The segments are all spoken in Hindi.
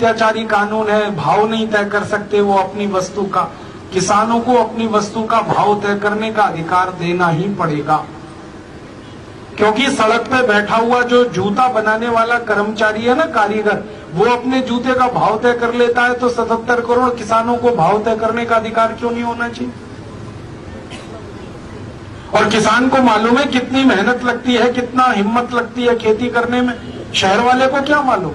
अत्याचारी कानून है, भाव नहीं तय कर सकते वो अपनी वस्तु का। किसानों को अपनी वस्तु का भाव तय करने का अधिकार देना ही पड़ेगा, क्योंकि सड़क पे बैठा हुआ जो जूता बनाने वाला कर्मचारी है ना, कारीगर, वो अपने जूते का भाव तय कर लेता है, तो 77 करोड़ किसानों को भाव तय करने का अधिकार क्यों नहीं होना चाहिए? और किसान को मालूम है कितनी मेहनत लगती है, कितना हिम्मत लगती है खेती करने में, शहर वाले को क्या मालूम?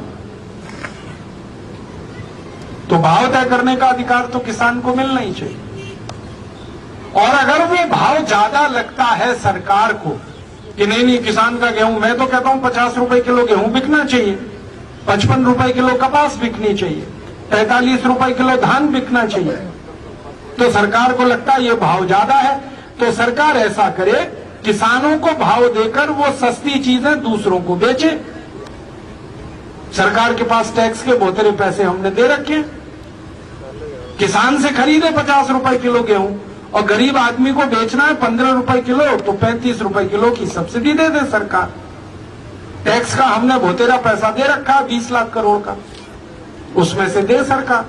तो भाव तय करने का अधिकार तो किसान को मिलना ही चाहिए। और अगर वो भाव ज्यादा लगता है सरकार को कि नहीं किसान का गेहूं, मैं तो कहता हूं 50 रुपए किलो गेहूं बिकना चाहिए, 55 रुपए किलो कपास बिकनी चाहिए, 45 रुपए किलो धान बिकना चाहिए, तो सरकार को लगता है ये भाव ज्यादा है, तो सरकार ऐसा करे किसानों को भाव देकर वो सस्ती चीजें दूसरों को बेचे। सरकार के पास टैक्स के बहुतेरे पैसे हमने दे रखे, किसान से खरीदे 50 रुपए किलो गेहूं और गरीब आदमी को बेचना है 15 रुपए किलो, तो 35 रुपए किलो की सब्सिडी दे दे सरकार। टैक्स का हमने बहुतेरा पैसा दे रखा 20 लाख करोड़ का, उसमें से दे सरकार।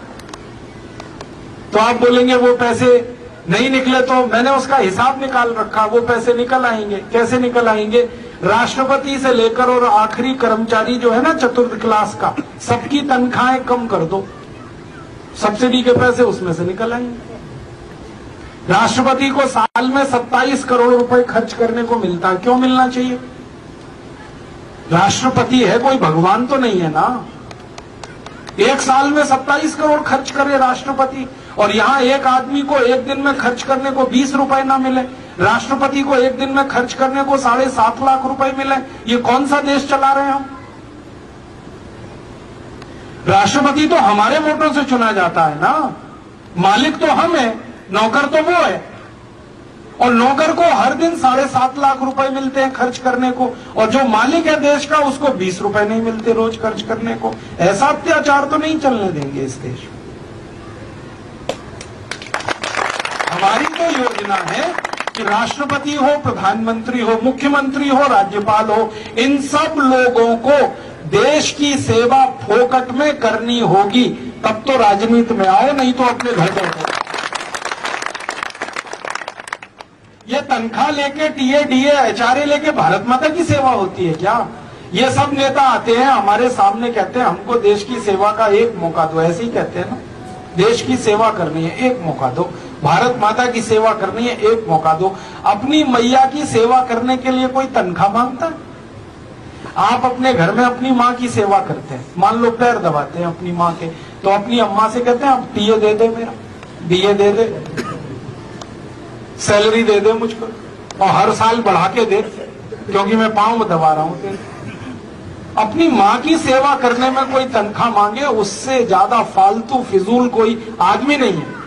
तो आप बोलेंगे वो पैसे नहीं निकले, तो मैंने उसका हिसाब निकाल रखा, वो पैसे निकल आएंगे। कैसे निकल आएंगे? राष्ट्रपति से लेकर और आखिरी कर्मचारी जो है ना चतुर्थ क्लास का, सबकी तनख्वाहें कम कर दो, सब्सिडी के पैसे उसमें से निकल आएंगे। राष्ट्रपति को साल में 27 करोड़ रुपए खर्च करने को मिलता है, क्यों मिलना चाहिए? राष्ट्रपति है, कोई भगवान तो नहीं है ना। एक साल में 27 करोड़ खर्च करे राष्ट्रपति, और यहाँ एक आदमी को एक दिन में खर्च करने को 20 रुपए ना मिले, राष्ट्रपति को एक दिन में खर्च करने को 7.5 लाख रुपए मिले। ये कौन सा देश चला रहे हैं हम? राष्ट्रपति तो हमारे वोटों से चुना जाता है ना, मालिक तो हम है, नौकर तो वो है, और नौकर को हर दिन 7.5 लाख रुपए मिलते हैं खर्च करने को, और जो मालिक है देश का उसको 20 रुपए नहीं मिलते रोज खर्च करने को। ऐसा अत्याचार तो नहीं चलने देंगे इस देश में। हमारी तो योजना है कि राष्ट्रपति हो, प्रधानमंत्री हो, मुख्यमंत्री हो, राज्यपाल हो, इन सब लोगों को देश की सेवा फोकट में करनी होगी, तब तो राजनीति में आओ, नहीं तो अपने घर बैठो। ये तनख्वाह लेके टीए डीए एचआरए लेके भारत माता की सेवा होती है क्या? ये सब नेता आते हैं हमारे सामने, कहते हैं हमको देश की सेवा का एक मौका दो, ऐसे ही कहते हैं ना, देश की सेवा करनी है एक मौका दो, भारत माता की सेवा करनी है एक मौका दो। अपनी मैया की सेवा करने के लिए कोई तनख्वाह मांगता है? आप अपने घर में अपनी माँ की सेवा करते हैं, मान लो पैर दबाते हैं अपनी माँ के, तो अपनी अम्मा से कहते हैं आप टीए दे दे, मेरा डीए दे दे, सैलरी दे दे मुझको, और हर साल बढ़ा के दे, क्योंकि मैं पाँव दबा रहा हूं। अपनी माँ की सेवा करने में कोई तनख्वाह मांगे, उससे ज्यादा फालतू फिजूल कोई आदमी नहीं है।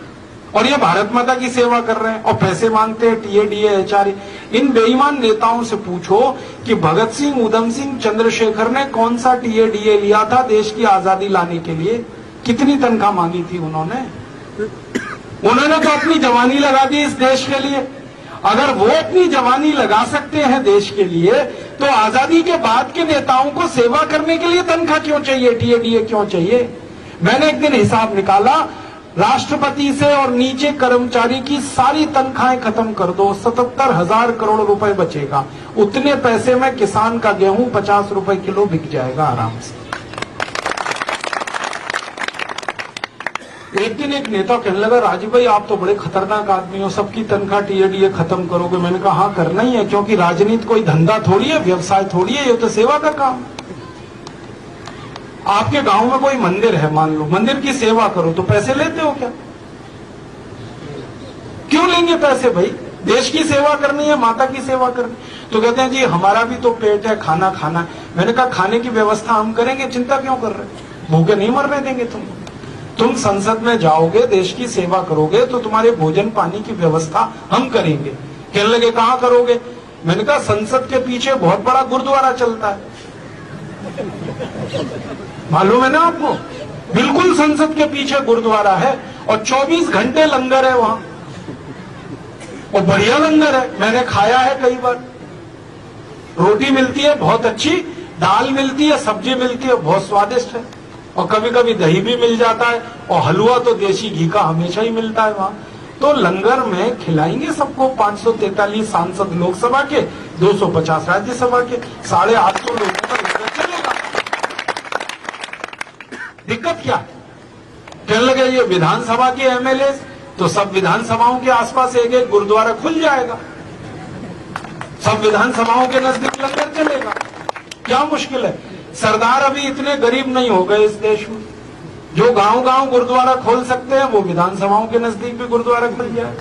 और ये भारत माता की सेवा कर रहे हैं और पैसे मांगते हैं टीए डीए एचआरए। इन बेईमान नेताओं से पूछो कि भगत सिंह, उधम सिंह, चंद्रशेखर ने कौन सा टीए डीए लिया था देश की आजादी लाने के लिए? कितनी तनख्वाह मांगी थी उन्होंने? उन्होंने तो अपनी जवानी लगा दी इस देश के लिए। अगर वो अपनी जवानी लगा सकते हैं देश के लिए, तो आजादी के बाद के नेताओं को सेवा करने के लिए तनख्वाह क्यों चाहिए, टीए डीए क्यों चाहिए? मैंने एक दिन हिसाब निकाला, राष्ट्रपति से और नीचे कर्मचारी की सारी तनख्वाहें खत्म कर दो, 77,000 करोड़ रुपए बचेगा। उतने पैसे में किसान का गेहूं 50 रुपए किलो बिक जाएगा आराम से। एक दिन एक नेता कहने लगा, राजीव भाई आप तो बड़े खतरनाक आदमी हो, सबकी तनख्वाह टीए डीए खत्म करोगे? मैंने कहा हाँ करना ही है, क्योंकि राजनीति कोई धंधा थोड़ी है, व्यवसाय थोड़ी है, ये तो सेवा का काम। आपके गांव में कोई मंदिर है, मान लो, मंदिर की सेवा करो, तो पैसे लेते हो क्या? क्यों लेंगे पैसे भाई? देश की सेवा करनी है, माता की सेवा करनी। तो कहते हैं जी हमारा भी तो पेट है, खाना खाना। मैंने कहा खाने की व्यवस्था हम करेंगे, चिंता क्यों कर रहे? भूखे नहीं मरने देंगे तुम संसद में जाओगे, देश की सेवा करोगे, तो तुम्हारे भोजन पानी की व्यवस्था हम करेंगे। कहने लगे कहाँ करोगे? मैंने कहा संसद के पीछे बहुत बड़ा गुरुद्वारा चलता है, मालूम है ना आपको? बिल्कुल संसद के पीछे गुरुद्वारा है और 24 घंटे लंगर है वहां, और बढ़िया लंगर है, मैंने खाया है कई बार। रोटी मिलती है बहुत अच्छी, दाल मिलती है, सब्जी मिलती है, बहुत स्वादिष्ट है। और कभी कभी दही भी मिल जाता है, और हलवा तो देसी घी का हमेशा ही मिलता है वहां। तो लंगर में खिलाएंगे सबको। 543 सांसद लोकसभा के, 250 राज्यसभा के, 850 लोगों का लंगर चलेगा। दिक्कत क्या है? कहने लगे ये विधानसभा के एमएलए, तो सब विधानसभाओं के आसपास एक एक गुरुद्वारा खुल जाएगा, सब विधानसभाओं के नजदीक लंगर चलेगा। क्या मुश्किल है? सरदार अभी इतने गरीब नहीं हो गए इस देश में। जो गांव गांव गुरुद्वारा खोल सकते हैं वो विधानसभाओं के नजदीक भी गुरुद्वारा खुल जाए।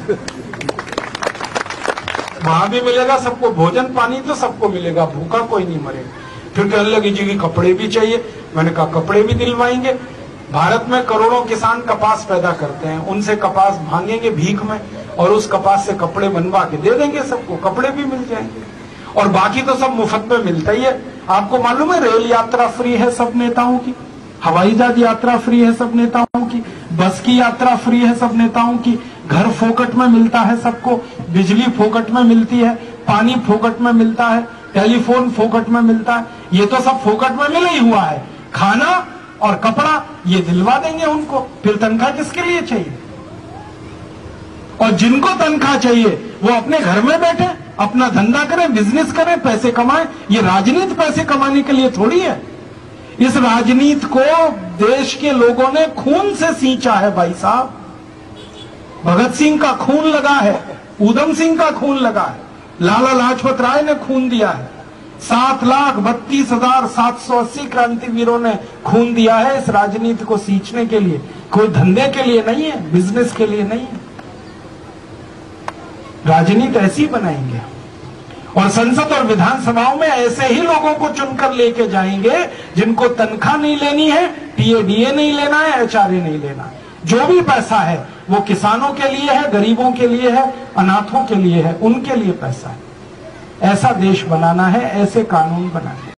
वहां भी मिलेगा सबको भोजन पानी, तो सबको मिलेगा, भूखा कोई नहीं मरेगा। फिर कहने लगी जी की कपड़े भी चाहिए। मैंने कहा कपड़े भी दिलवाएंगे। भारत में करोड़ों किसान कपास पैदा करते हैं, उनसे कपास भांगेंगे भीख में, और उस कपास से कपड़े बनवा के दे देंगे सबको, कपड़े भी मिल जाएंगे। और बाकी तो सब मुफ्त में मिलता ही है। आपको मालूम है रेल यात्रा फ्री है सब नेताओं की, हवाई जहाज यात्रा फ्री है सब नेताओं की, बस की यात्रा फ्री है सब नेताओं की, घर फोकट में मिलता है सबको, बिजली फोकट में मिलती है, पानी फोकट में मिलता है, टेलीफोन फोकट में मिलता है। ये तो सब फोकट में मिला ही हुआ है। खाना और कपड़ा ये दिलवा देंगे उनको, फिर तनख्वाह किसके लिए चाहिए? और जिनको तनख्वाह चाहिए वो अपने घर में बैठे, अपना धंधा करें, बिजनेस करें, पैसे कमाएं। ये राजनीति पैसे कमाने के लिए थोड़ी है। इस राजनीति को देश के लोगों ने खून से सींचा है भाई साहब। भगत सिंह का खून लगा है, ऊधम सिंह का खून लगा है, लाला लाजपत राय ने खून दिया है, 7,32,780 क्रांतिवीरों ने खून दिया है इस राजनीति को सींचने के लिए। कोई धंधे के लिए नहीं है, बिजनेस के लिए नहीं है। राजनीति ऐसी बनाएंगे, और संसद और विधानसभाओं में ऐसे ही लोगों को चुनकर लेके जाएंगे जिनको तनख्वाह नहीं लेनी है, टीएडीए नहीं लेना है, एचआरए नहीं लेना है। जो भी पैसा है वो किसानों के लिए है, गरीबों के लिए है, अनाथों के लिए है, उनके लिए पैसा है। ऐसा देश बनाना है, ऐसे कानून बनाने हैं।